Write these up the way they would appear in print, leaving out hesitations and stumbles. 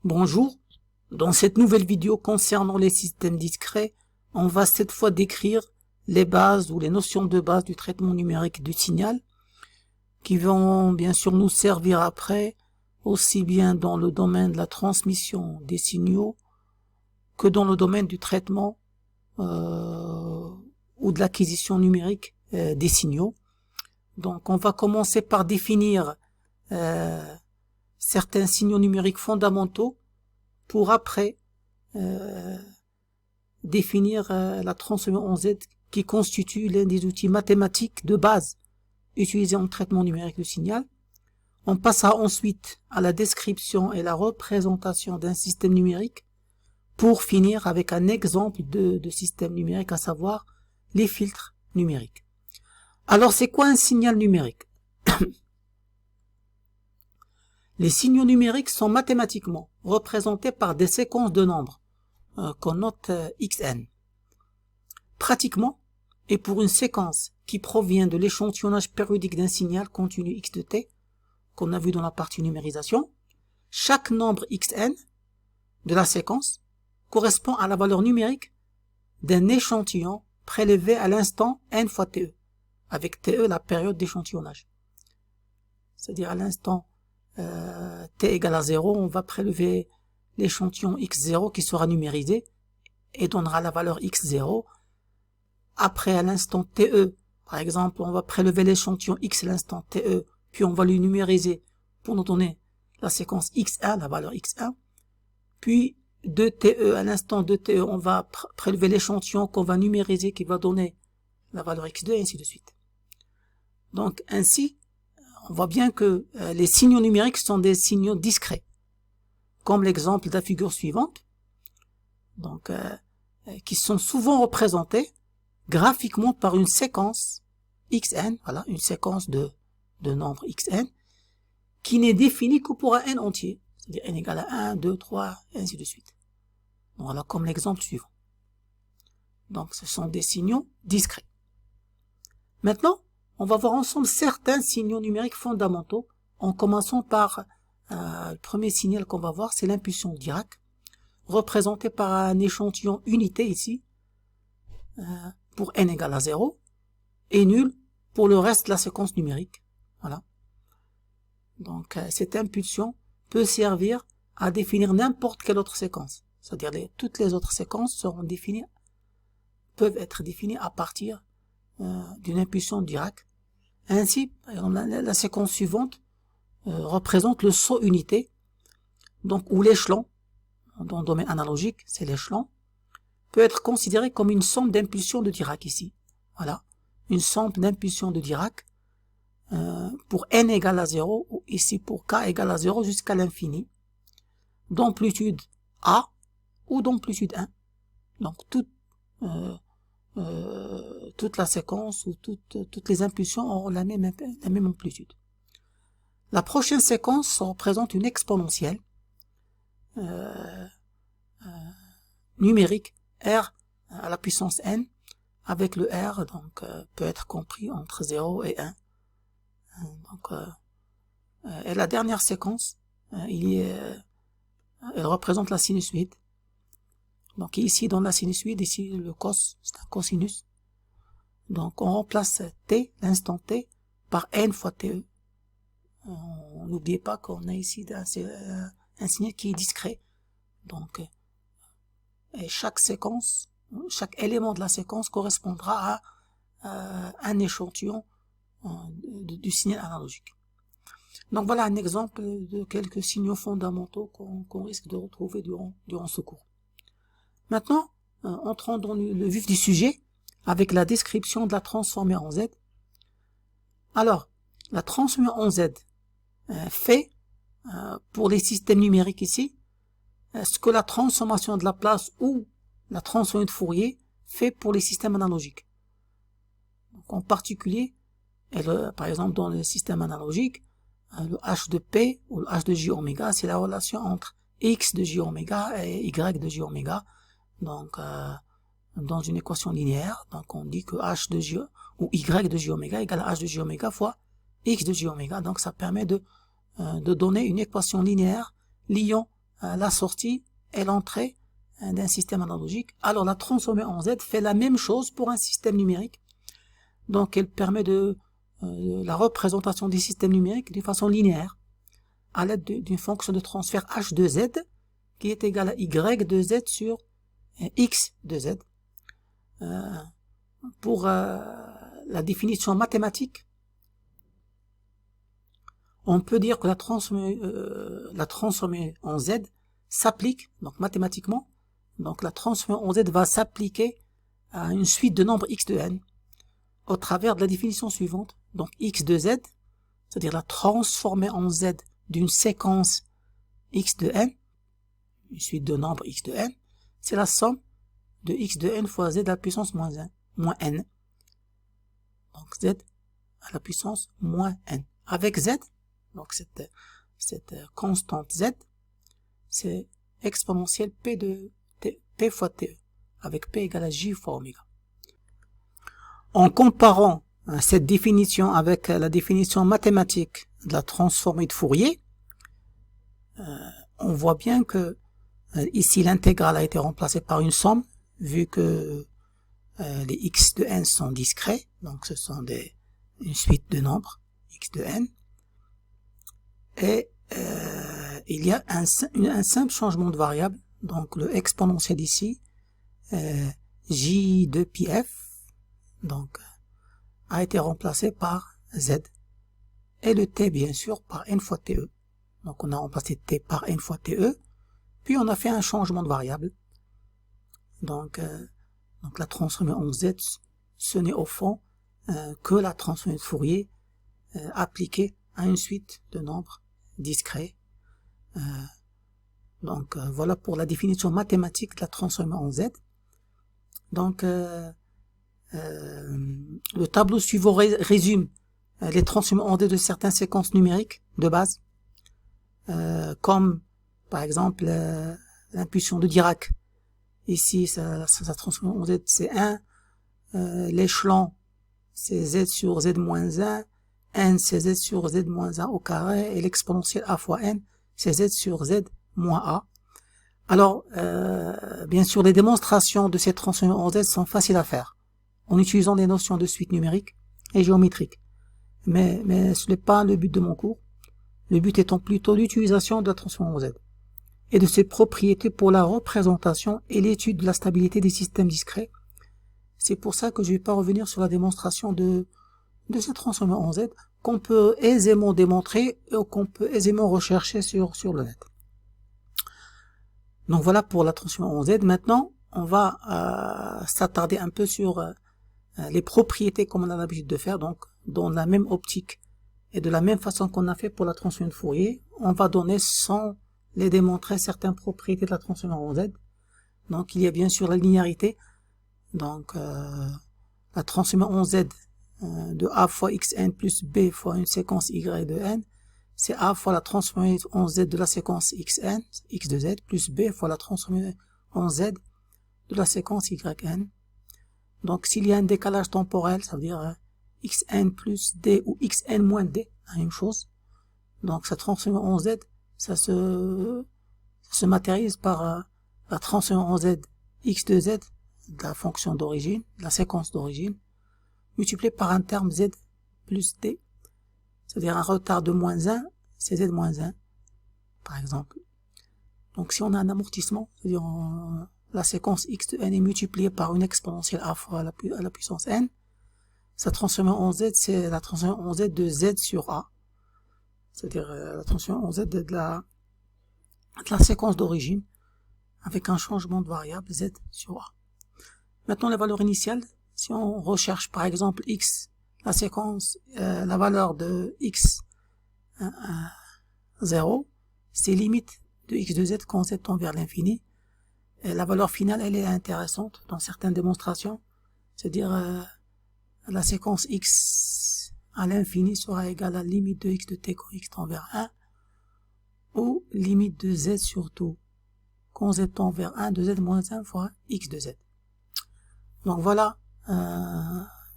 Bonjour, dans cette nouvelle vidéo concernant les systèmes discrets, on va cette fois décrire les bases ou les notions de base du traitement numérique du signal qui vont bien sûr nous servir après aussi bien dans le domaine de la transmission des signaux que dans le domaine du traitement ou de l'acquisition numérique des signaux. Donc on va commencer par définir certains signaux numériques fondamentaux pour après définir la transformation en Z qui constitue l'un des outils mathématiques de base utilisés en traitement numérique du signal. On passera ensuite à la description et la représentation d'un système numérique pour finir avec un exemple de système numérique, à savoir les filtres numériques. Alors c'est quoi un signal numérique? Les signaux numériques sont mathématiquement représentés par des séquences de nombres qu'on note xn. Pratiquement, et pour une séquence qui provient de l'échantillonnage périodique d'un signal continu x de t, qu'on a vu dans la partie numérisation, chaque nombre xn de la séquence correspond à la valeur numérique d'un échantillon prélevé à l'instant n fois te, avec te la période d'échantillonnage. C'est-à-dire à l'instant t égale à 0, on va prélever l'échantillon x0 qui sera numérisé et donnera la valeur x0. Après, à l'instant te, par exemple, on va prélever l'échantillon x à l'instant te, puis on va le numériser pour nous donner la séquence x1, la valeur x1. Puis de te, à l'instant de te, on va prélever l'échantillon qu'on va numériser qui va donner la valeur x2 et ainsi de suite. Donc ainsi, on voit bien que les signaux numériques sont des signaux discrets, comme l'exemple de la figure suivante, donc qui sont souvent représentés graphiquement par une séquence xn, voilà, une séquence de nombres xn, qui n'est définie que pour un n entier, c'est-à-dire n égale à 1, 2, 3, et ainsi de suite. Donc, voilà comme l'exemple suivant. Donc ce sont des signaux discrets. Maintenant, on va voir ensemble certains signaux numériques fondamentaux, en commençant par le premier signal qu'on va voir, c'est l'impulsion Dirac, représentée par un échantillon unité ici, pour n égale à 0, et nul pour le reste de la séquence numérique. Voilà. Donc cette impulsion peut servir à définir n'importe quelle autre séquence. C'est-à-dire toutes les autres séquences peuvent être définies à partir d'une impulsion Dirac. Ainsi, par exemple, la séquence suivante représente le saut unité, donc où l'échelon, dans le domaine analogique, c'est l'échelon, peut être considéré comme une somme d'impulsions de Dirac ici. Voilà, une somme d'impulsions de Dirac pour n égale à 0, ou ici pour k égale à 0 jusqu'à l'infini, d'amplitude A ou d'amplitude 1. Donc toute la séquence ou toutes les impulsions auront la même amplitude. La prochaine séquence représente une exponentielle numérique R à la puissance n, avec le R donc peut être compris entre 0 et 1. Donc, et la dernière séquence, elle représente la sinusoïde. Donc ici dans la sinusoïde, ici le cos, c'est un cosinus. Donc on remplace t, l'instant t, par n fois te. N'oubliez pas qu'on a ici un signal qui est discret. Donc et chaque séquence, chaque élément de la séquence correspondra à un échantillon du signal analogique. Donc voilà un exemple de quelques signaux fondamentaux qu'on risque de retrouver durant ce cours. Maintenant, entrons dans le vif du sujet avec la description de la transformée en Z. Alors, la transformée en Z fait, pour les systèmes numériques ici, ce que la transformation de Laplace ou la transformée de Fourier fait pour les systèmes analogiques. Donc, en particulier, par exemple dans le système analogique, le h de p ou le h de j oméga, c'est la relation entre x de j oméga et y de j oméga. Donc, dans une équation linéaire, donc on dit que h de j ou y de j oméga égale à h de j oméga fois x de j oméga. Donc, ça permet de donner une équation linéaire liant la sortie et l'entrée d'un système analogique. Alors la transformée en Z fait la même chose pour un système numérique. Donc elle permet la représentation des systèmes numériques de façon linéaire à l'aide d'une fonction de transfert h de z qui est égale à y de z sur x de z. Pour la définition mathématique, on peut dire que la transformée en z s'applique, donc mathématiquement, donc la transformée en z va s'appliquer à une suite de nombres x de n au travers de la définition suivante. Donc x de z, c'est-à-dire la transformée en z d'une séquence x de n, une suite de nombres x de n, c'est la somme de x de n fois z à la puissance moins n. Donc z à la puissance moins n. Avec z, donc cette constante z, c'est exponentielle p fois te, avec p égale à j fois oméga. En comparant cette définition avec la définition mathématique de la transformée de Fourier, on voit bien que ici l'intégrale a été remplacée par une somme, vu que les x de n sont discrets, donc ce sont une suite de nombres x de n, et il y a un simple changement de variable, donc le exponentiel ici, j de pi f, donc a été remplacé par z, et le t bien sûr par n fois te. Donc on a remplacé t par n fois te, puis on a fait un changement de variable. Donc la transformée en z, ce n'est au fond que la transformée de Fourier appliquée à une suite de nombres discrets. Donc voilà pour la définition mathématique de la transformée en z. Donc le tableau suivant résume les transformées en z de certaines séquences numériques de base, comme par exemple l'impulsion de Dirac. Ici, ça transforme en z, c'est 1, l'échelon, c'est z sur z moins 1, n, c'est z sur z moins 1 au carré, et l'exponentielle a fois n, c'est z sur z moins a. Alors, bien sûr, les démonstrations de ces transformations en z sont faciles à faire, en utilisant des notions de suite numérique et géométrique. Mais ce n'est pas le but de mon cours. Le but étant plutôt l'utilisation de la transformation en z et de ses propriétés pour la représentation et l'étude de la stabilité des systèmes discrets. C'est pour ça que je ne vais pas revenir sur la démonstration de cette transformation en z qu'on peut aisément démontrer et qu'on peut aisément rechercher sur le net. Donc voilà pour la transformation en z. Maintenant, on va s'attarder un peu sur les propriétés comme on a l'habitude de faire, donc dans la même optique et de la même façon qu'on a fait pour la transformation de Fourier. On va donner sans les démontrer certaines propriétés de la transformation en z. Donc il y a bien sûr la linéarité, donc la transformation en z de a fois xn plus b fois une séquence y de n, c'est a fois la transformation en z de la séquence xn, x de z, plus b fois la transformation en z de la séquence yn. Donc s'il y a un décalage temporel, ça veut dire xn plus d ou xn moins d, la même chose. Donc cette transformation en z, ça se matérialise par la transformation en z x de z de la fonction d'origine, de la séquence d'origine, multiplié par un terme z plus d, c'est-à-dire un retard de moins 1, c'est z moins 1, par exemple. Donc si on a un amortissement, c'est-à-dire la séquence x de n est multipliée par une exponentielle a fois à la puissance n, sa transformation en z, c'est la transformation en z de z sur a, c'est-à-dire la transformation en z de la séquence d'origine, avec un changement de variable z sur a. Maintenant, la valeur initiale, si on recherche par exemple x, la séquence, la valeur de x 0, c'est limite de x de z quand z tend vers l'infini. La valeur finale, elle est intéressante dans certaines démonstrations, c'est-à-dire la séquence x à l'infini sera égale à la limite de x de t quand x tend vers 1, ou limite de z sur tout quand z tend vers 1 de z moins 1 fois x de z. Donc voilà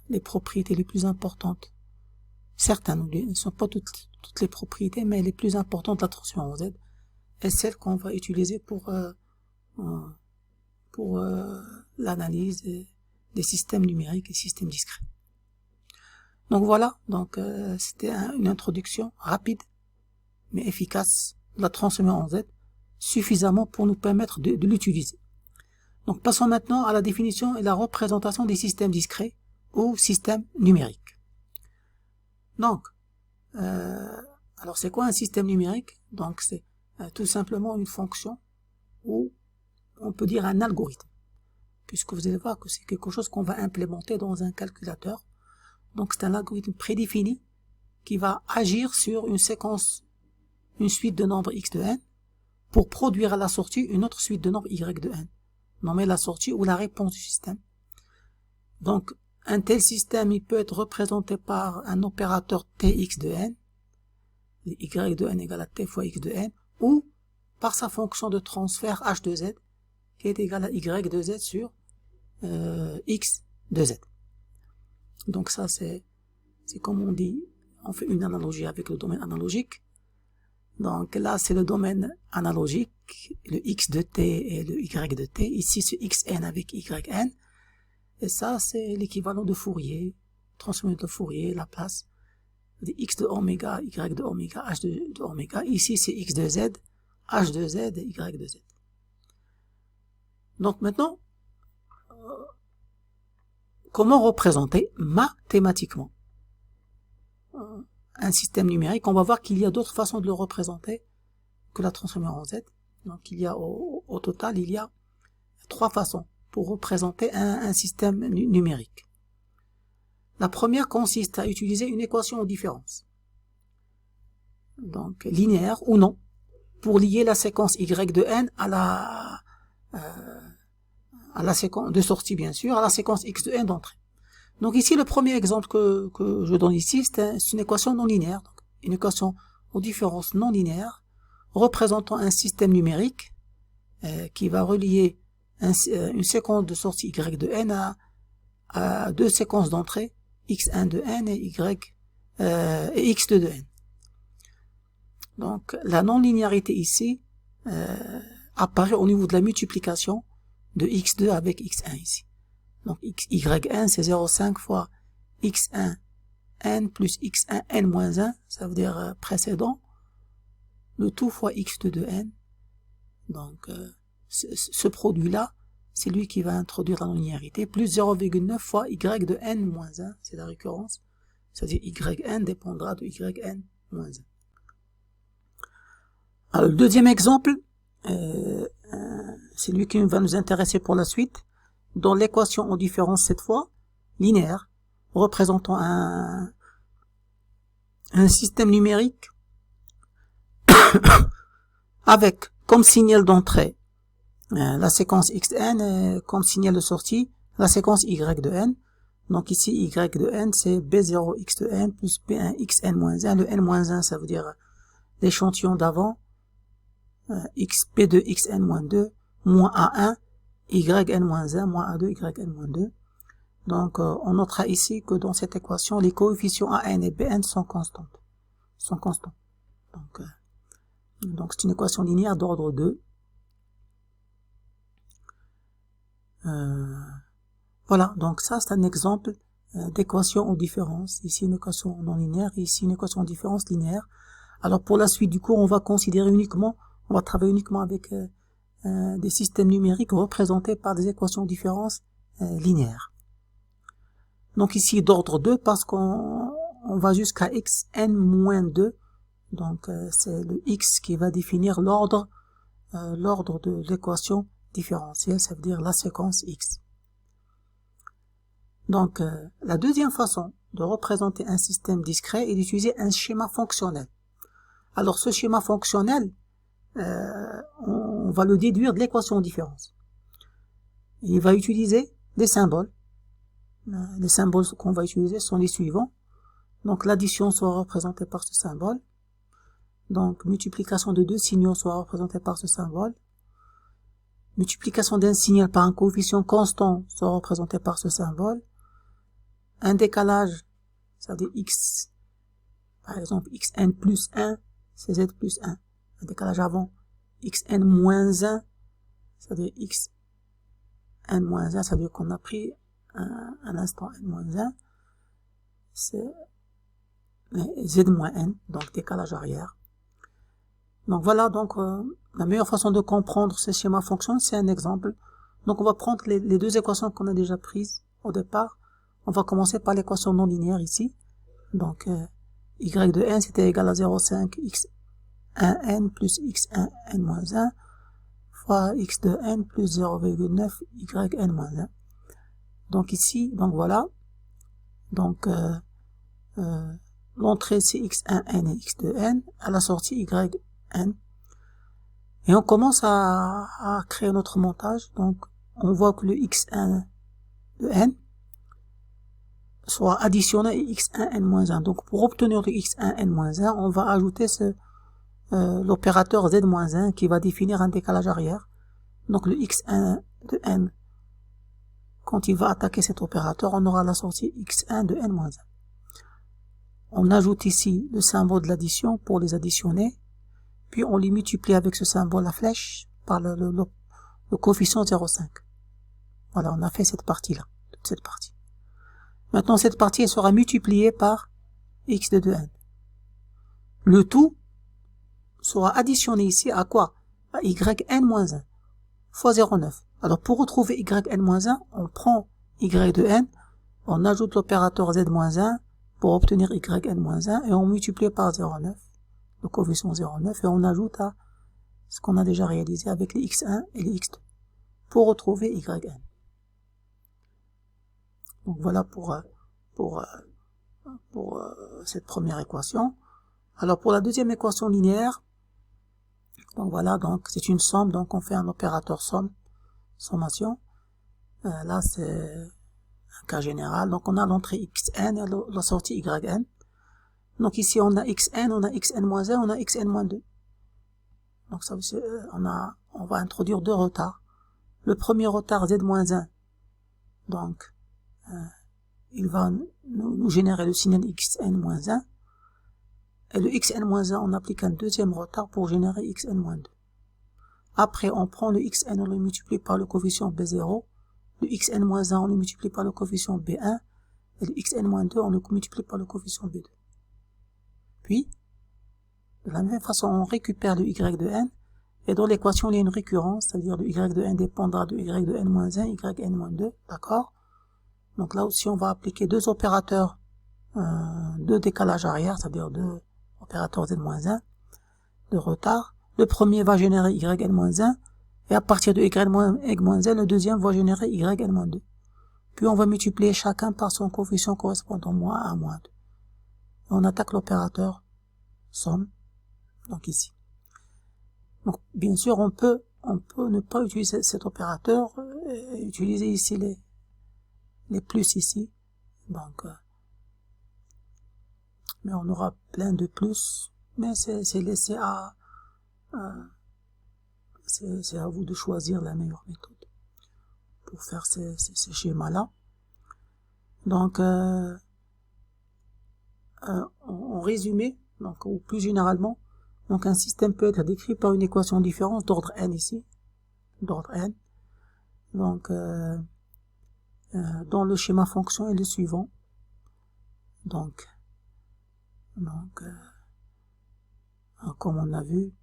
les propriétés les plus importantes. Certaines ne sont pas toutes les propriétés, mais les plus importantes de la transformation en z. est celle qu'on va utiliser pour l'analyse des systèmes numériques et systèmes discrets. Donc voilà, donc c'était une introduction rapide mais efficace de la transformée en Z, suffisamment pour nous permettre de l'utiliser. Donc passons maintenant à la définition et la représentation des systèmes discrets ou systèmes numériques. Donc, alors c'est quoi un système numérique? Donc c'est tout simplement une fonction ou on peut dire un algorithme, puisque vous allez voir que c'est quelque chose qu'on va implémenter dans un calculateur. Donc c'est un algorithme prédéfini qui va agir sur une séquence, une suite de nombres x de n, pour produire à la sortie une autre suite de nombres y de n, nommée la sortie ou la réponse du système. Donc un tel système, il peut être représenté par un opérateur tx de n, y de n égale à t fois x de n, ou par sa fonction de transfert h de z, qui est égale à y de z sur x de z. Donc ça c'est comme on dit, on fait une analogie avec le domaine analogique. Donc là c'est le domaine analogique, le x de t et le y de t. Ici c'est xn avec yn. Et ça c'est l'équivalent de Fourier, transformé de Fourier, Laplace, de x de oméga, y de oméga, h de oméga. Ici c'est x de z, h de z et y de z. Donc maintenant, comment représenter mathématiquement un système numérique? On va voir qu'il y a d'autres façons de le représenter que la transformée en Z. Donc il y a au total, il y a 3 façons pour représenter un système numérique. La première consiste à utiliser une équation aux différences, donc linéaire ou non, pour lier la séquence y de n à la séquence de sortie, bien sûr, à la séquence x de n d'entrée. Donc ici, le premier exemple que je donne ici, c'est une équation non linéaire, donc une équation aux différences non linéaires, représentant un système numérique qui va relier une séquence de sortie y de n à 2 séquences d'entrée, x1 de n et et x2 de n. Donc la non-linéarité ici apparaît au niveau de la multiplication de x2 avec x1 ici. Donc yn c'est 0,5 fois x1 n plus x1 n moins 1, ça veut dire précédent, le tout fois x2 de n. Donc ce produit-là, c'est lui qui va introduire la non-linéarité, plus 0,9 fois y de n moins 1, c'est la récurrence, c'est-à-dire yn dépendra de yn moins 1. Alors le deuxième exemple, c'est lui qui va nous intéresser pour la suite, dans l'équation en différence cette fois, linéaire, représentant un système numérique avec comme signal d'entrée la séquence xn et comme signal de sortie la séquence y de n. Donc ici y de n c'est b0 x de n plus b1 xn moins 1. Le n-1 ça veut dire l'échantillon d'avant, p2 xn moins 2 moins a1 yn moins 1 moins a2 yn moins 2. Donc on notera ici que dans cette équation les coefficients an et bn sont constants. Donc c'est une équation linéaire d'ordre 2. Voilà, donc ça c'est un exemple d'équation aux différences. Ici une équation non linéaire, ici une équation aux différences linéaire. Alors pour la suite du cours, on va travailler uniquement avec des systèmes numériques représentés par des équations aux différences linéaires. Donc ici d'ordre 2 parce qu'on va jusqu'à xn-2. Donc c'est le x qui va définir l'ordre de l'équation différentielle, ça veut dire la séquence x. Donc la deuxième façon de représenter un système discret est d'utiliser un schéma fonctionnel. Alors ce schéma fonctionnel, on va le déduire de l'équation de différence. Il va utiliser des symboles. Les symboles qu'on va utiliser sont les suivants. Donc l'addition sera représentée par ce symbole. Donc multiplication de deux signaux sera représentée par ce symbole. Multiplication d'un signal par un coefficient constant sera représentée par ce symbole. Un décalage, c'est-à-dire x, par exemple xn plus 1, c'est z plus 1. Un décalage avant xn moins 1, c'est-à-dire xn moins 1, c'est-à-dire qu'on a pris un instant n moins 1, c'est z moins n, donc décalage arrière. Donc voilà, donc la meilleure façon de comprendre ce schéma fonction, c'est un exemple. Donc on va prendre les deux équations qu'on a déjà prises au départ. On va commencer par l'équation non linéaire ici. Donc y de n c'était égal à 0,5 x1n plus x1n moins 1 fois x de n plus 0,9 yn moins 1. Donc ici, donc voilà. Donc l'entrée c'est x1n et x de n, à la sortie yn. Et on commence à créer notre montage. Donc on voit que le x1 de n soit additionné à x1n-1. Donc pour obtenir le x1n-1, on va ajouter l'opérateur z-1 qui va définir un décalage arrière. Donc le x1 de n, quand il va attaquer cet opérateur, on aura la sortie x1 de n-1. On ajoute ici le symbole de l'addition pour les additionner, puis on les multiplie avec ce symbole à flèche par le coefficient 0,5. Voilà, on a fait cette partie-là, toute cette partie. Maintenant, cette partie elle sera multipliée par x de 2n. Le tout sera additionné ici à quoi? À yn-1 fois 0,9. Alors, pour retrouver yn-1, on prend y de n, on ajoute l'opérateur z-1 pour obtenir yn-1 et on multiplie par 0,9, le coefficient 0,9, et on ajoute à ce qu'on a déjà réalisé avec les x1 et les x2 pour retrouver yn. Donc voilà pour cette première équation. Alors pour la deuxième équation linéaire, donc voilà, donc c'est une somme, donc on fait un opérateur sommation. Là c'est un cas général, donc on a l'entrée xn et la sortie yn. Donc ici on a xn, on a xn-1, on a xn-2. Donc ça on va introduire deux retards. Le premier retard z-1, donc il va nous générer le signal xn-1, et le xn-1 on applique un deuxième retard pour générer xn-2. Après on prend le xn, on le multiplie par le coefficient b0, le xn-1 on le multiplie par le coefficient b1, et le xn-2 on le multiplie par le coefficient b2. Puis de la même façon on récupère le y de n, et dans l'équation il y a une récurrence, c'est-à-dire le y de n dépendra de y de n-1, yn-2, d'accord? Donc là aussi on va appliquer deux opérateurs de décalage arrière, c'est-à-dire deux opérateurs z-1 de retard. Le premier va générer yn-1 et à partir de yn-1, le deuxième va générer yn-2. Puis on va multiplier chacun par son coefficient correspondant -1, -2. Et on attaque l'opérateur somme, donc ici. Donc bien sûr on peut ne pas utiliser cet opérateur et utiliser ici les plus ici, donc mais on aura plein de plus, mais c'est laissé c'est à vous de choisir la meilleure méthode pour faire ces schémas là. Donc en résumé, donc ou plus généralement, donc un système peut être décrit par une équation différente d'ordre n ici, d'ordre n. Donc dans le schéma fonction est le suivant. Donc comme on a vu,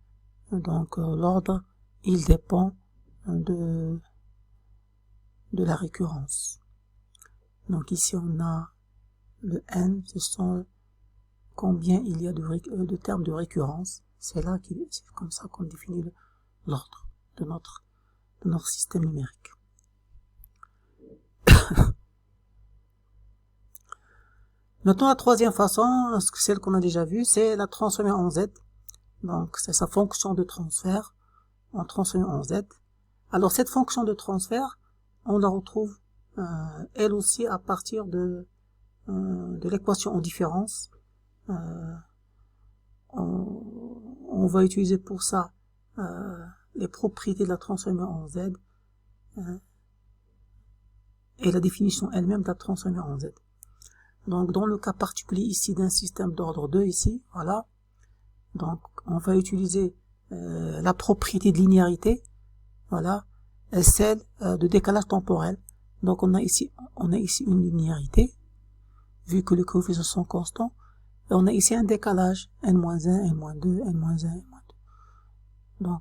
donc l'ordre il dépend de la récurrence. Donc ici on a le n, ce sont combien il y a de termes de récurrence. C'est comme ça qu'on définit l'ordre de notre système numérique. Maintenant, la troisième façon, celle qu'on a déjà vue, c'est la transformer en z. Donc, c'est sa fonction de transfert en transformée en z. Alors, cette fonction de transfert, on la retrouve, elle aussi, à partir de l'équation en différence. On va utiliser pour ça les propriétés de la transformée en z et la définition elle-même de la transformée en z. Donc dans le cas particulier ici d'un système d'ordre 2 ici, voilà, donc on va utiliser la propriété de linéarité, voilà, est celle de décalage temporel. Donc on a ici une linéarité, vu que les coefficients sont constants, et on a ici un décalage, n-1, n-2, n-1, n-2.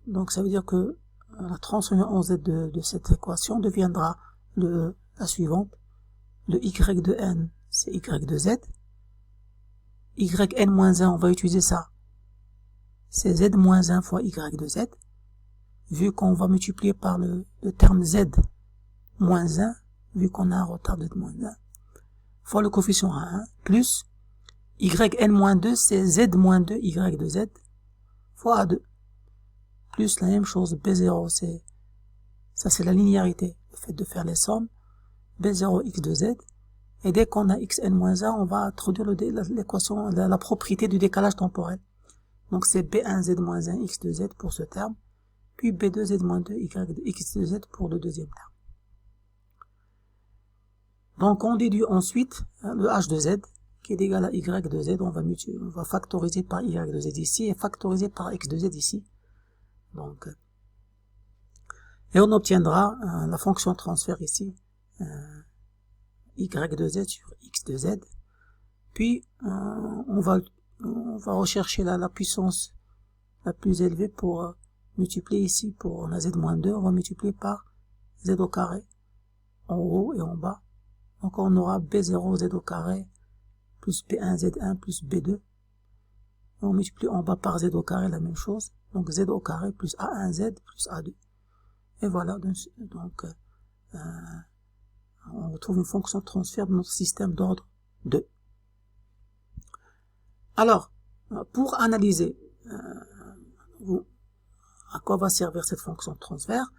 Donc ça veut dire que la transformation en z de cette équation deviendra la suivante. Le y de n, c'est y de z. yn-1, on va utiliser ça. C'est z-1 fois y de z. Vu qu'on va multiplier par le terme z moins 1, vu qu'on a un retard de moins 1, fois le coefficient à 1, plus yn-2, c'est z-2 y de z, fois a2, plus la même chose, b0, ça c'est la linéarité, le fait de faire les sommes, b0 x de z, et dès qu'on a xn-1, on va introduire l'équation, la propriété du décalage temporel. Donc c'est b1z-1 x de z pour ce terme, puis b2z-2 y de x de z pour le deuxième terme. Donc on déduit ensuite le h de z, qui est égal à y de z, on va factoriser par y de z ici, et factoriser par x de z ici. Donc, et on obtiendra la fonction transfert ici, y de z sur x de z, puis on va rechercher la puissance la plus élevée pour multiplier ici, on a z-2, on va multiplier par z au carré, en haut et en bas. Donc on aura b0 z au carré, plus b1 z1 plus b2. On multiplie en bas par z au carré, la même chose. Donc z au carré plus a1z plus a2. Et voilà, donc on retrouve une fonction de transfert de notre système d'ordre 2. Alors, pour analyser à quoi va servir cette fonction de transfert,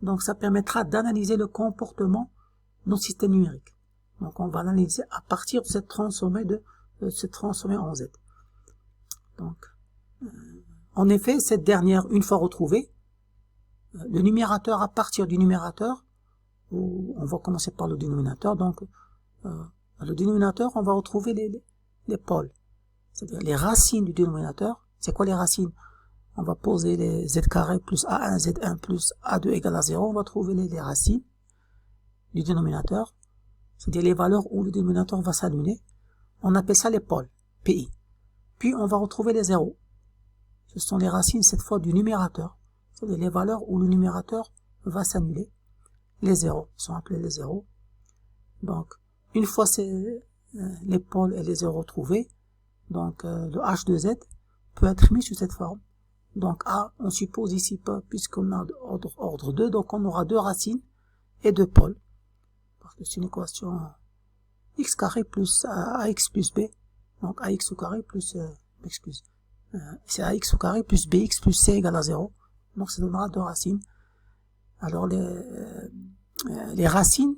donc ça permettra d'analyser le comportement de notre système numérique. Donc on va l'analyser à partir de cette transformée en z. Donc, en effet, cette dernière, une fois retrouvée, le numérateur, à partir du numérateur, on va commencer par le dénominateur, donc le dénominateur, on va retrouver les pôles, c'est-à-dire les racines du dénominateur. C'est quoi les racines? On va poser les z carré plus a1, z1 plus a2 égale à 0, on va trouver les racines du dénominateur, c'est-à-dire les valeurs où le dénominateur va s'annuler. On appelle ça les pôles, PI. Puis on va retrouver les zéros. Ce sont les racines cette fois du numérateur, c'est-à-dire les valeurs où le numérateur va s'annuler. Les zéros sont appelés les zéros. Donc, une fois les pôles et les zéros trouvés, donc le h de z peut être mis sous cette forme. Donc A, on suppose ici pas, puisqu'on a ordre 2, donc on aura deux racines et deux pôles. Parce que c'est une équation x carré plus ax plus b. Donc ax au carré plus, c'est ax au carré plus bx plus c égale à 0. Donc ça donnera deux racines. Alors les racines,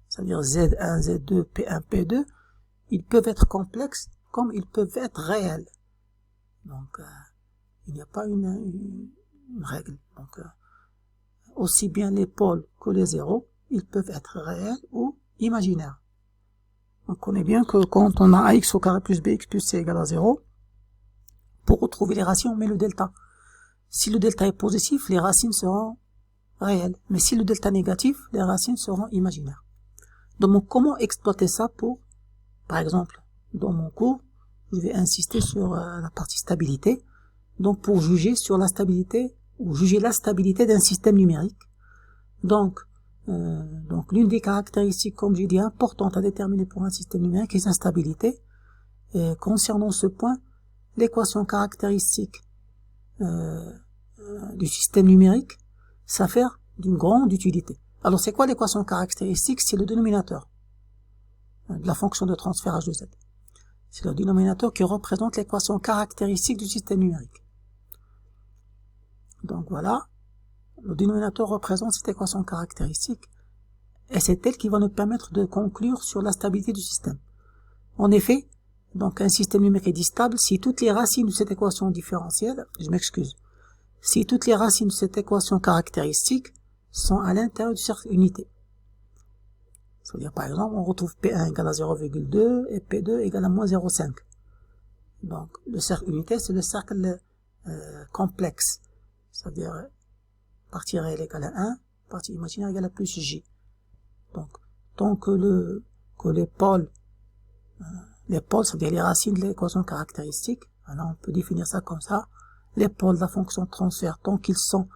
c'est-à-dire z1, z2, p1, p2, ils peuvent être complexes comme ils peuvent être réels. Donc il n'y a pas une règle. Donc aussi bien les pôles que les zéros, ils peuvent être réels ou imaginaires. On connaît bien que quand on a ax au carré plus bx plus c égale à 0, pour retrouver les racines, on met le delta. Si le delta est positif, les racines seront réelles. Mais si le delta est négatif, les racines seront imaginaires. Donc comment exploiter ça pour, par exemple, dans mon cours, je vais insister sur la partie stabilité. Donc pour juger sur la stabilité, ou juger la stabilité d'un système numérique. Donc l'une des caractéristiques, comme j'ai dit, importantes à déterminer pour un système numérique est sa stabilité. Et concernant ce point, l'équation caractéristique du système numérique s'avère d'une grande utilité. Alors c'est quoi l'équation caractéristique? C'est le dénominateur de la fonction de transfert h de z. C'est le dénominateur qui représente l'équation caractéristique du système numérique. Donc voilà, le dénominateur représente cette équation caractéristique et c'est elle qui va nous permettre de conclure sur la stabilité du système. En effet, donc un système numérique est dit stable si toutes les racines de cette équation différentielle, si toutes les racines de cette équation caractéristique sont à l'intérieur du cercle unité. C'est-à-dire par exemple, on retrouve P1 égale à 0,2 et P2 égale à moins 0,5. Donc le cercle unité, c'est le cercle complexe, c'est-à-dire partie réelle égale à 1, partie imaginaire égale à plus j. Donc, tant que les pôles, c'est-à-dire les racines de l'équation caractéristique, alors on peut définir ça comme ça, les pôles de la fonction de transfert, tant qu'ils sont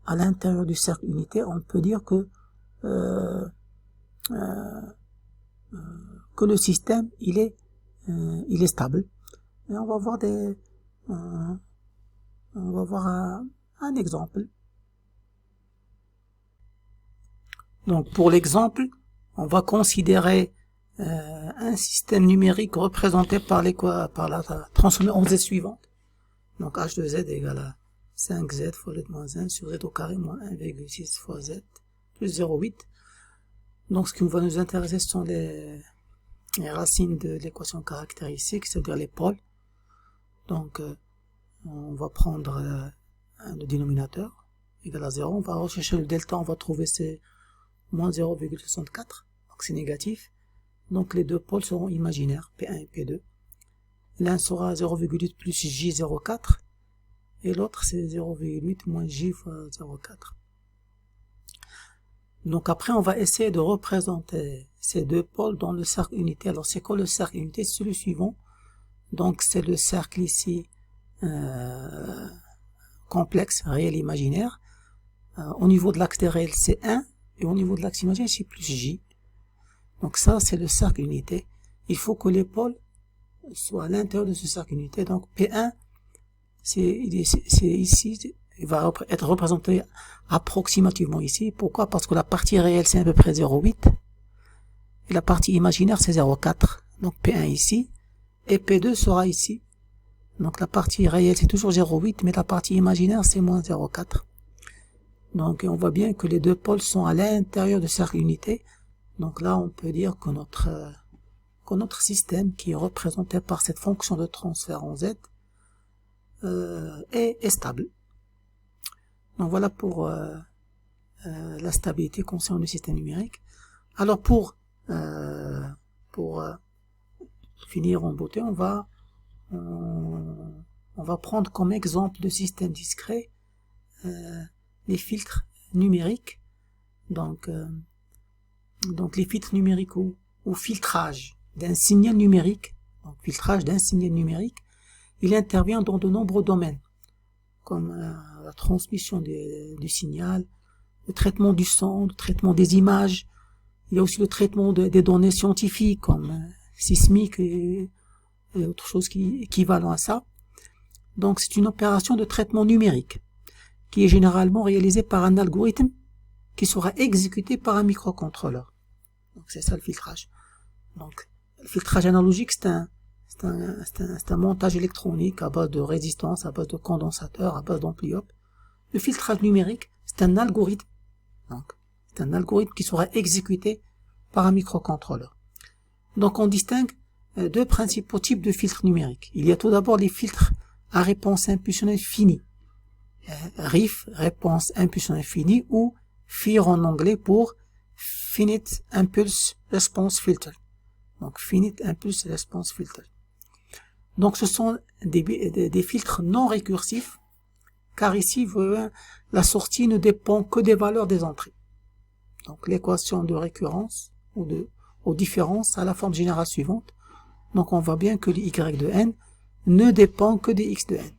à l'intérieur du cercle unité, on peut dire que le système il est stable. Et on va voir un exemple. Donc pour l'exemple, on va considérer un système numérique représenté par la transformée en z suivante. Donc h de z égale à 5z fois z moins 1 sur z au carré moins 1,6 fois z plus 0,8. Donc ce qui va nous intéresser, ce sont les racines de l'équation caractéristique, c'est-à-dire les pôles. Donc on va prendre le dénominateur égal à 0, on va rechercher le delta, on va trouver c'est moins 0,64, donc c'est négatif. Donc les deux pôles seront imaginaires, P1 et P2. L'un sera 0,8 plus J04 et l'autre c'est 0,8 moins J fois 0,4. Donc après on va essayer de représenter ces deux pôles dans le cercle unité. Alors c'est quoi le cercle unité? C'est le suivant. Donc c'est le cercle ici complexe, réel imaginaire. Au niveau de l'axe des réels c'est 1 et au niveau de l'axe imaginaire c'est plus J. Donc ça c'est le cercle unité. Il faut que les pôles soient à l'intérieur de ce cercle unité. Donc P1 c'est ici, il va être représenté approximativement ici. Pourquoi? Parce que la partie réelle c'est à peu près 0,8 et la partie imaginaire c'est 0,4. Donc P1 ici et P2 sera ici. Donc la partie réelle c'est toujours 0,8 mais la partie imaginaire c'est moins 0,4. Donc on voit bien que les deux pôles sont à l'intérieur du cercle unité. Donc là on peut dire que notre système qui est représenté par cette fonction de transfert en z est stable. Donc voilà pour la stabilité concernant le système numérique. Alors pour finir en beauté, on va prendre comme exemple de système discret les filtres numériques. Donc les filtres numériques ou filtrage d'un signal numérique, donc filtrage d'un signal numérique, il intervient dans de nombreux domaines, comme la transmission du signal, le traitement du son, le traitement des images. Il y a aussi le traitement des données scientifiques comme sismiques et autre chose qui équivalent à ça. Donc c'est une opération de traitement numérique qui est généralement réalisée par un algorithme qui sera exécuté par un microcontrôleur. Donc c'est ça le filtrage. Donc le filtrage analogique c'est un montage électronique à base de résistance, à base de condensateur, à base d'ampli-op. Le filtrage numérique c'est un algorithme. Donc c'est un algorithme qui sera exécuté par un microcontrôleur. Donc on distingue deux principaux types de filtres numériques. Il y a tout d'abord les filtres à réponse impulsionnelle finie. RIF, réponse impulsionnelle finie, ou FIR en anglais pour Finite Impulse Response Filter. Donc Finite Impulse Response Filter. Donc ce sont des filtres non récursifs, car ici la sortie ne dépend que des valeurs des entrées. Donc l'équation de récurrence aux différences a la forme générale suivante. Donc on voit bien que le y de n ne dépend que des x de n.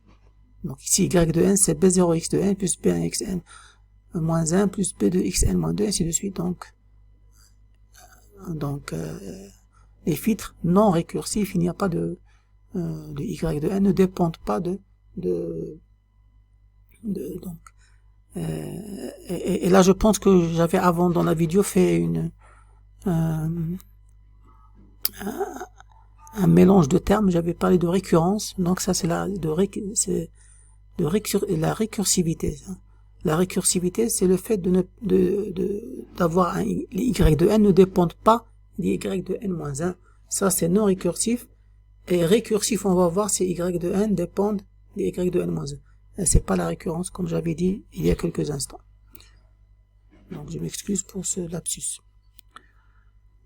Donc ici y de n c'est b0x de n plus b1xn moins 1 plus b2xn moins 2 ainsi de suite. Donc les filtres non récursifs, il n'y a pas de y de n ne dépendent pas et là je pense que j'avais avant dans la vidéo fait un mélange de termes. J'avais parlé de récurrence, donc ça c'est la récursivité. La récursivité c'est le fait d'avoir les y de n ne dépendent pas des y de n-1. Ça c'est non récursif. Et récursif, on va voir si y de n dépendent des y de n-1. C'est pas la récurrence comme j'avais dit il y a quelques instants. Donc je m'excuse pour ce lapsus.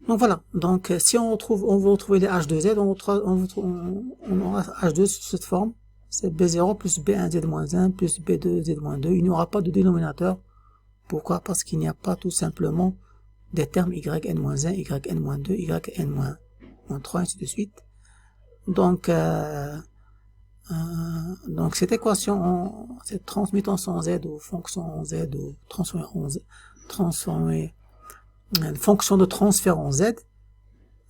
Donc voilà, donc si on veut retrouver les h de z, on aura h2 sous cette forme, c'est B0 plus B1Z-1 plus B2Z-2. Il n'y aura pas de dénominateur. Pourquoi? Parce qu'il n'y a pas tout simplement des termes yn-1, yn-2, yn-3, ainsi de suite. Donc cette équation, cette transmittance en Z ou fonction en Z ou fonction de transfert en Z,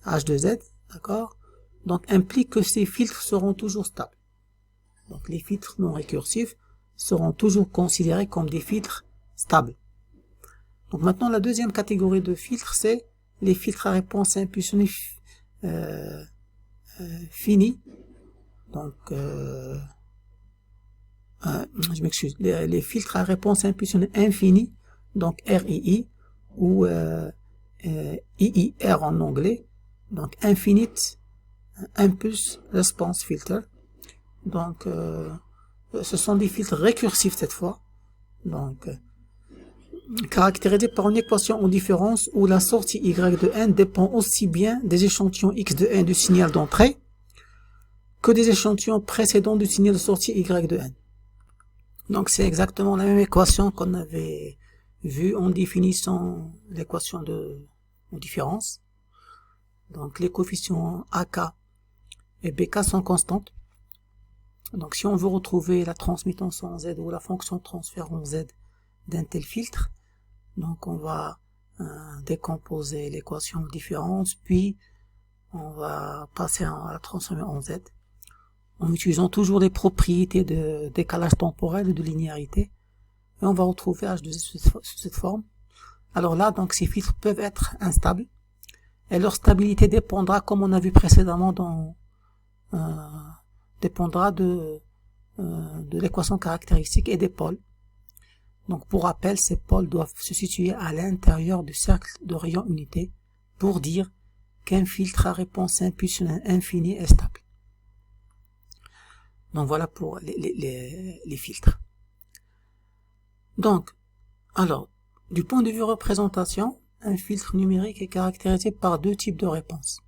H de Z, d'accord? Donc implique que ces filtres seront toujours stables. Donc les filtres non récursifs seront toujours considérés comme des filtres stables. Donc maintenant la deuxième catégorie de filtres, c'est les filtres à réponse impulsionnée finie. Donc je m'excuse, les filtres à réponse impulsionnée infinie, donc RII ou IIR en anglais, donc Infinite Impulse Response Filter. Donc ce sont des filtres récursifs cette fois, donc caractérisés par une équation en différence où la sortie y de n dépend aussi bien des échantillons x de n du signal d'entrée que des échantillons précédents du signal de sortie y de n. Donc c'est exactement la même équation qu'on avait vue en définissant l'équation de différence. Donc les coefficients AK et BK sont constantes. Donc si on veut retrouver la transmittance en Z ou la fonction de transfert en Z d'un tel filtre, donc on va décomposer l'équation de différence, puis on va passer à la transformer en Z, en utilisant toujours les propriétés de décalage temporel et de linéarité, et on va retrouver H de Z sous cette forme. Alors là, donc ces filtres peuvent être instables, et leur stabilité dépendra, comme on a vu précédemment, dépendra de l'équation caractéristique et des pôles. Donc pour rappel, ces pôles doivent se situer à l'intérieur du cercle de rayon unité pour dire qu'un filtre à réponse impulsionnelle infinie est stable. Donc voilà pour les filtres. Donc, alors, du point de vue représentation, un filtre numérique est caractérisé par deux types de réponses.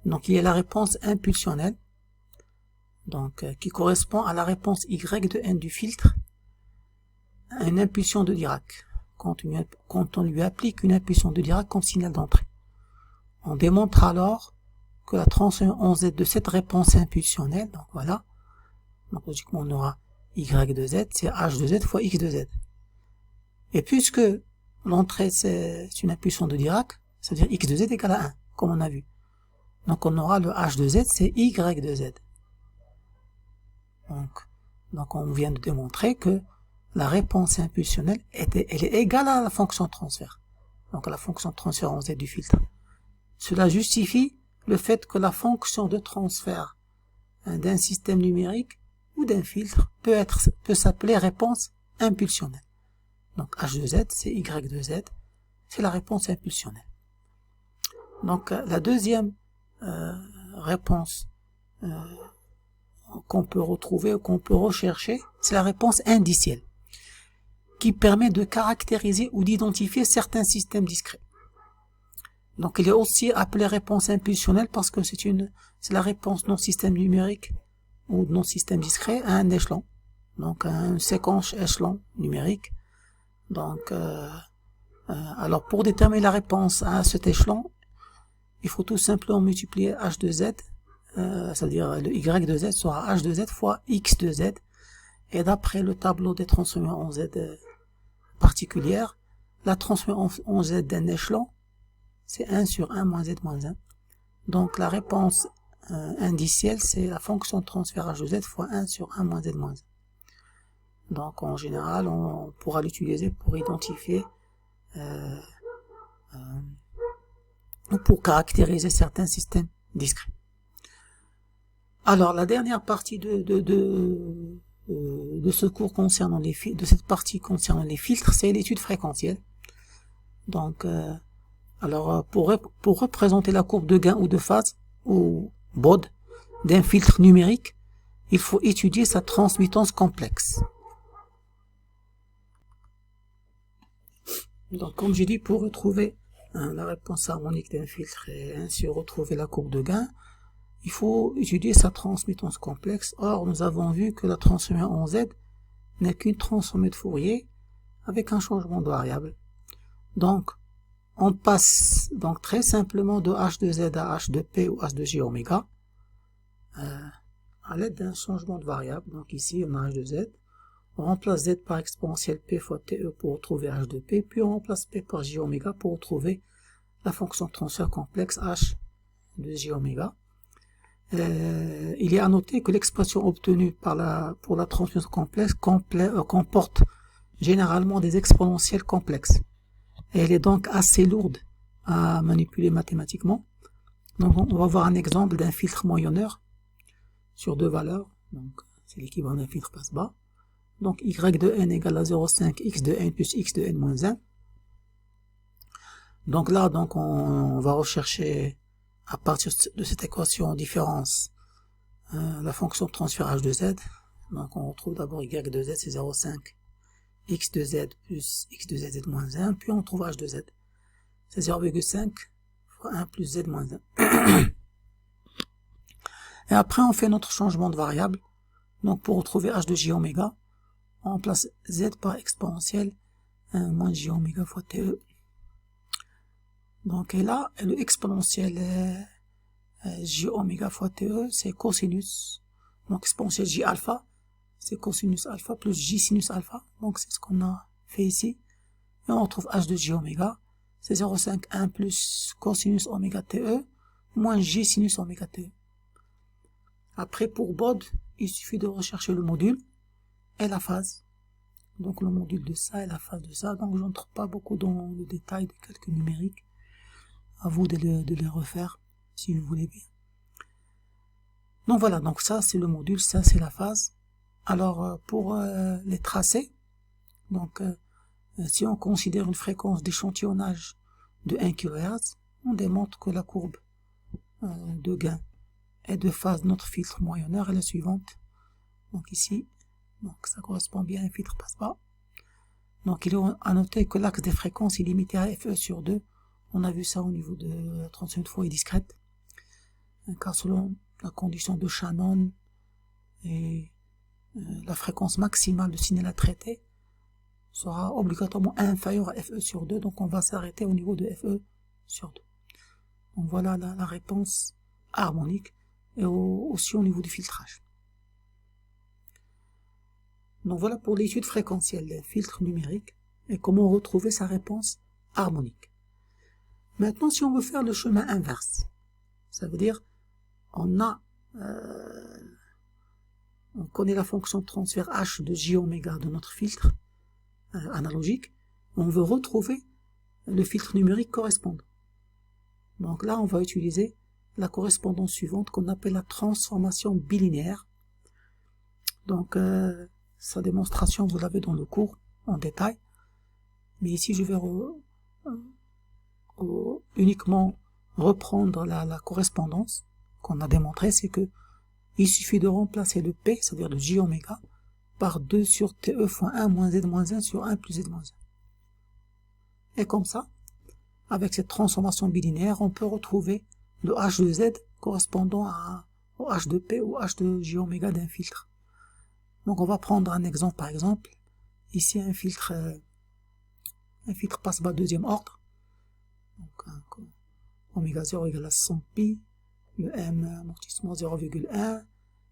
Donc il y a la réponse impulsionnelle, donc qui correspond à la réponse y de n du filtre à une impulsion de Dirac, quand on lui applique une impulsion de Dirac comme signal d'entrée. On démontre alors que la transformation en Z de cette réponse impulsionnelle, donc voilà, donc logiquement on aura y de Z, c'est h de Z fois x de Z. Et puisque l'entrée c'est une impulsion de Dirac, c'est-à-dire x de Z égale à 1, comme on a vu. Donc on aura le h de Z, c'est y de Z. Donc on vient de démontrer que la réponse impulsionnelle elle est égale à la fonction de transfert. Donc à la fonction de transfert en Z du filtre. Cela justifie le fait que la fonction de transfert d'un système numérique ou d'un filtre peut s'appeler réponse impulsionnelle. Donc H de Z, c'est Y de Z, c'est la réponse impulsionnelle. Donc la deuxième réponse qu'on peut retrouver ou qu'on peut rechercher, c'est la réponse indicielle, qui permet de caractériser ou d'identifier certains systèmes discrets. Donc il est aussi appelé réponse impulsionnelle parce que c'est la réponse non système numérique ou non système discret à un échelon, donc à une séquence échelon numérique. Donc alors pour déterminer la réponse à cet échelon, il faut tout simplement multiplier h de z, c'est-à-dire le y de z sera h de z fois x de z, et d'après le tableau des transformations en z particulières, la transformation en z d'un échelon, c'est 1 sur 1 moins z moins 1. Donc la réponse indicielle, c'est la fonction de transfert h de z fois 1 sur 1 moins z moins 1. Donc en général, on pourra l'utiliser pour identifier ou pour caractériser certains systèmes discrets. Alors la dernière partie de ce cours concernant les filtres, de cette partie concernant les filtres, c'est l'étude fréquentielle. Donc alors pour représenter la courbe de gain ou de phase ou BOD d'un filtre numérique, il faut étudier sa transmittance complexe. Donc comme j'ai dit, pour retrouver la réponse harmonique d'un filtre et ainsi retrouver la courbe de gain, il faut étudier sa transmittance complexe. Or, nous avons vu que la transformée en Z n'est qu'une transformée de Fourier avec un changement de variable. Donc, on passe donc très simplement de h de z à h de p ou h de j oméga à l'aide d'un changement de variable. Donc ici, on a h de z. On remplace z par exponentielle p fois te pour retrouver h de p, puis on remplace p par j oméga pour retrouver la fonction de transfert complexe h de j oméga. Il est à noter que l'expression obtenue pour la transmission complexe comporte généralement des exponentielles complexes. Et elle est donc assez lourde à manipuler mathématiquement. Donc on va voir un exemple d'un filtre moyenneur sur deux valeurs. Donc c'est l'équivalent d'un filtre passe-bas. Donc y de n égale à 0,5 x de n plus x de n moins 1. Donc là, on va rechercher à partir de cette équation en différence la fonction de transfert h de z. Donc on retrouve d'abord y de z, c'est 0,5 x de z plus x de z moins 1, puis on trouve h de z. C'est 0,5 fois 1 plus z moins 1. Et après, on fait notre changement de variable. Donc pour retrouver h de j oméga, on remplace z par exponentielle 1 moins j oméga fois te. Donc et là, le exponentiel j oméga fois te, c'est cosinus. Donc exponentielle j alpha, c'est cosinus alpha plus j sinus alpha. Donc c'est ce qu'on a fait ici. Et on retrouve h de j oméga, c'est 0,5 1 plus cosinus oméga te moins j sinus oméga te. Après, pour Bode, il suffit de rechercher le module et la phase. Donc le module de ça et la phase de ça. Donc j'entre pas beaucoup dans le détail des calculs numériques. À vous de les refaire si vous voulez bien. Donc voilà, donc ça c'est le module, ça c'est la phase. Alors pour les tracés, donc si on considère une fréquence d'échantillonnage de 1 kHz, on démontre que la courbe de gain et de phase de notre filtre moyenneur est la suivante. Donc ici, donc ça correspond bien à un filtre passe-bas. Donc il est à noter que l'axe des fréquences est limité à FE sur 2. On a vu ça au niveau de la transmission de Fourier discrète. Car selon la condition de Shannon et la fréquence maximale de signal à traiter sera obligatoirement inférieure à FE sur 2. Donc on va s'arrêter au niveau de FE sur 2. Donc voilà la réponse harmonique et aussi au niveau du filtrage. Donc voilà pour l'étude fréquentielle des filtres numériques et comment retrouver sa réponse harmonique. Maintenant, si on veut faire le chemin inverse, ça veut dire on connaît la fonction de transfert h de j oméga de notre filtre analogique, on veut retrouver le filtre numérique correspondant. Donc là, on va utiliser la correspondance suivante qu'on appelle la transformation bilinéaire. Donc sa démonstration, vous l'avez dans le cours en détail, mais ici je vais uniquement reprendre la correspondance qu'on a démontré, c'est que il suffit de remplacer le P, c'est-à-dire le J oméga, par 2 sur TE fois 1 moins Z moins 1 sur 1 plus Z moins 1. Et comme ça, avec cette transformation bilinéaire, on peut retrouver le H de Z correspondant au H de P ou H de J oméga d'un filtre. Donc on va prendre un exemple par exemple. Ici un filtre passe-bas deuxième ordre. Donc oméga 0 égale à 100 pi, le M amortissement 0,1.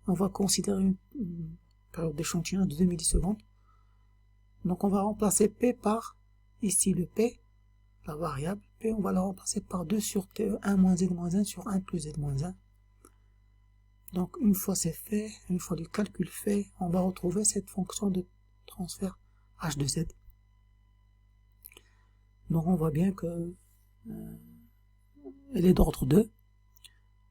On va considérer une période d'échantillonnage de 2 millisecondes. Donc on va remplacer P par, ici le P, la variable P, on va la remplacer par 2 sur TE, 1 moins Z moins 1 sur 1 plus Z moins 1. Donc une fois c'est fait, une fois le calcul fait, on va retrouver cette fonction de transfert H de Z. Donc on voit bien que elle est d'ordre 2.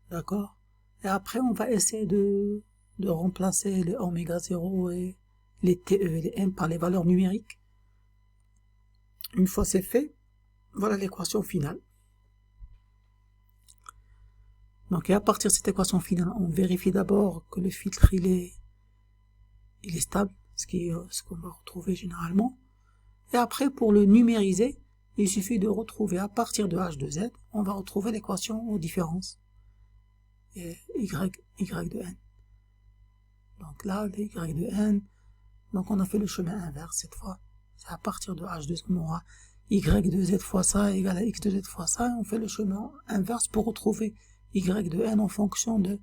D'accord. Et après on va essayer de remplacer les oméga 0 et les TE et les M par les valeurs numériques. Une fois c'est fait, voilà l'équation finale. Donc et à partir de cette équation finale, on vérifie d'abord que le filtre il est stable, ce qu'on va retrouver généralement. Et après pour le numériser, il suffit de retrouver à partir de H de Z, on va retrouver l'équation aux différences. et y de n. Donc là, les y de n, donc on a fait le chemin inverse cette fois. C'est à partir de h2, on aura y de z fois ça égale à x de z fois ça, et on fait le chemin inverse pour retrouver y de n en fonction de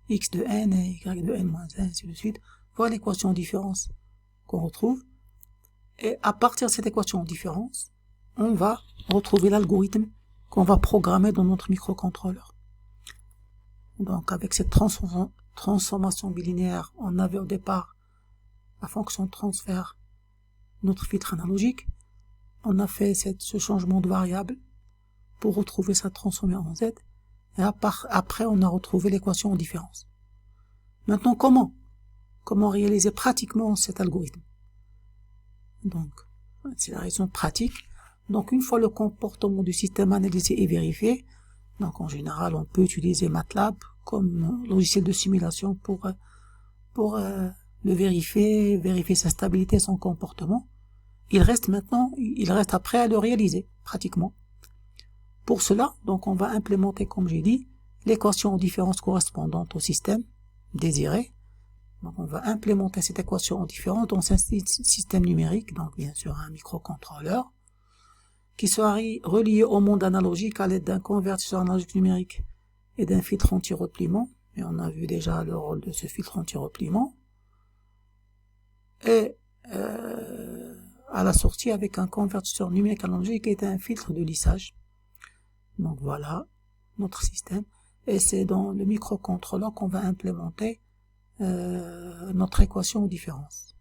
x de n et y de n moins 1, ainsi de suite. Voilà l'équation en différence qu'on retrouve. Et à partir de cette équation en différence, on va retrouver l'algorithme qu'on va programmer dans notre microcontrôleur. Donc avec cette transformation bilinéaire, on avait au départ la fonction de transfert, notre filtre analogique. On a fait ce changement de variable pour retrouver ça transformé en z. Et après, on a retrouvé l'équation en différence. Maintenant, comment réaliser pratiquement cet algorithme? Donc, c'est la raison pratique. Donc, une fois le comportement du système analysé et vérifié, donc en général, on peut utiliser MATLAB comme logiciel de simulation pour le vérifier sa stabilité, son comportement. Il reste après à le réaliser, pratiquement. Pour cela, donc, on va implémenter, comme j'ai dit, l'équation en différence correspondante au système désiré. Donc, on va implémenter cette équation en différence dans un système numérique, donc bien sûr un microcontrôleur, qui sera relié au monde analogique à l'aide d'un convertisseur analogique numérique et d'un filtre anti-repliement. Et on a vu déjà le rôle de ce filtre anti-repliement. Et à la sortie avec un convertisseur numérique analogique et un filtre de lissage. Donc voilà notre système. Et c'est dans le microcontrôleur qu'on va implémenter notre équation aux différences.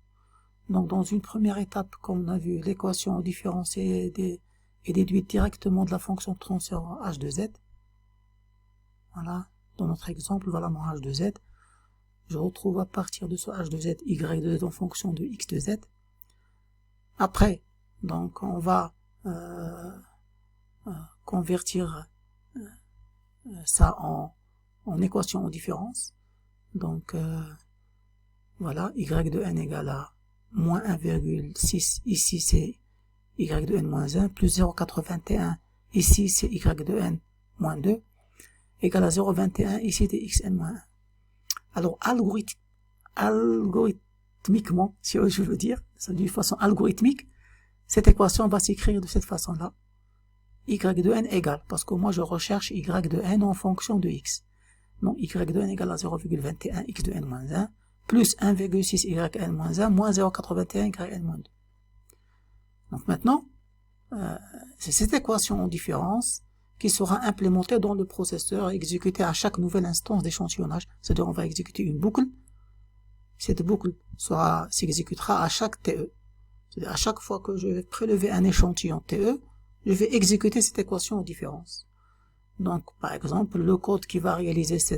Donc dans une première étape, comme on a vu, l'équation aux différences est déduite directement de la fonction de transfert h de z. Voilà, dans notre exemple, voilà mon h de z. Je retrouve à partir de ce h de z, y de z en fonction de x de z. Après, donc on va convertir ça en équation aux différences. Donc voilà, y de n égale à moins 1,6, ici c'est y de n moins 1, plus 0,81, ici c'est y de n moins 2, égale à 0,21, ici c'est xn moins 1. Alors algorithmiquement, si je veux dire, d'une façon algorithmique, cette équation va s'écrire de cette façon-là. Y de n égale, parce que moi je recherche y de n en fonction de x. Donc y de n égale à 0,21 x de n moins 1, plus 1,6 yn moins 1, moins 0,81 yn moins 2. Donc maintenant, c'est cette équation en différence qui sera implémentée dans le processeur et exécutée à chaque nouvelle instance d'échantillonnage. C'est-à-dire on va exécuter une boucle. Cette boucle s'exécutera à chaque TE. C'est-à-dire à chaque fois que je vais prélever un échantillon TE, je vais exécuter cette équation en différence. Donc, par exemple, le code qui va réaliser ce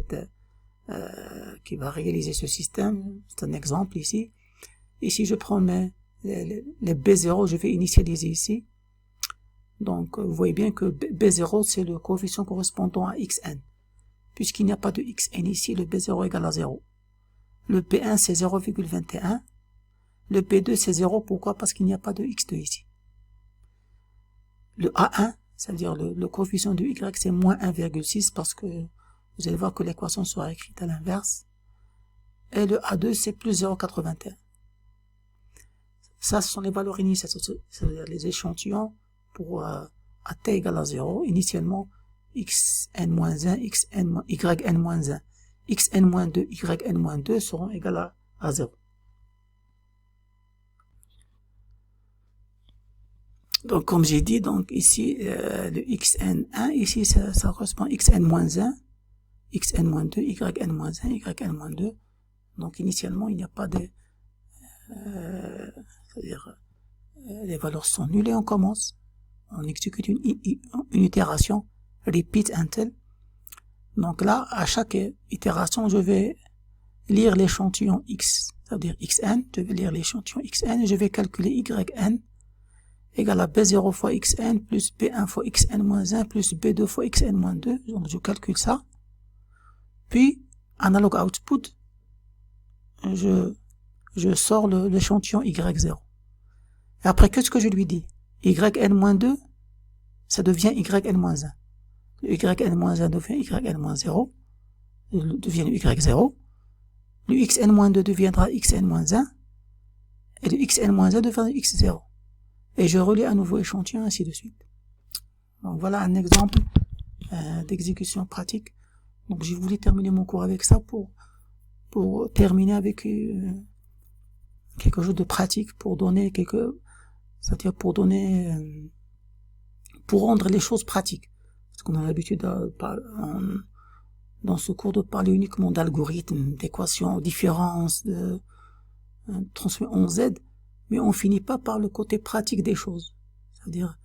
système, c'est un exemple ici. Ici, je prends les B0, je vais initialiser ici. Donc, vous voyez bien que B0, c'est le coefficient correspondant à xn. Puisqu'il n'y a pas de xn ici, le B0 égale à 0. Le B1, c'est 0,21. Le B2, c'est 0. Pourquoi? Parce qu'il n'y a pas de x2 ici. Le A1, c'est-à-dire le coefficient de y, c'est moins 1,6 parce que vous allez voir que l'équation sera écrite à l'inverse. Et le A2, c'est plus 0,81. Ça, ce sont les valeurs initiales, c'est-à-dire les échantillons pour à t égale à 0. Initialement, xn-1, yn-1, xn-2, yn-2 seront égales à 0. Donc, comme j'ai dit, donc ici, le xn1, ici, ça correspond à xn-1, xn-2, yn-1, yn-2. Donc, initialement, il n'y a pas de... c'est-à-dire, les valeurs sont nulles et on commence. On exécute une itération, repeat until. Donc là, à chaque itération, je vais lire l'échantillon x, c'est-à-dire xn, je vais lire l'échantillon xn et je vais calculer yn égale à b0 fois xn plus b1 fois xn-1 plus b2 fois xn-2. Donc je calcule ça. Puis, analog output, je sors l'échantillon y0. Et après, qu'est-ce que je lui dis? yn-2, ça devient yn-1. Le yn-1 devient yn-0. devient le y0, le xn-2 deviendra xn-1, et le xn-1 deviendra x0. Et je relis un nouveau échantillon, ainsi de suite. Donc voilà un exemple d'exécution pratique. Donc j'ai voulu terminer mon cours avec ça pour terminer avec quelque chose de pratique, pour donner c'est-à-dire pour rendre les choses pratiques. Parce qu'on a l'habitude dans ce cours de parler uniquement d'algorithmes, d'équations, différences, de transformer en Z, mais on finit pas par le côté pratique des choses. C'est-à-dire,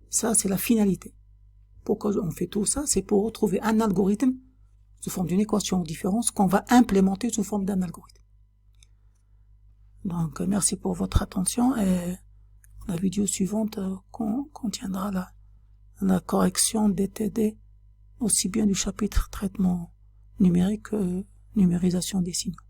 ça c'est la finalité. Pourquoi on fait tout ça? C'est pour retrouver un algorithme sous forme d'une équation en différence qu'on va implémenter sous forme d'un algorithme. Donc merci pour votre attention, et la vidéo suivante contiendra la correction des TD, aussi bien du chapitre traitement numérique que numérisation des signaux.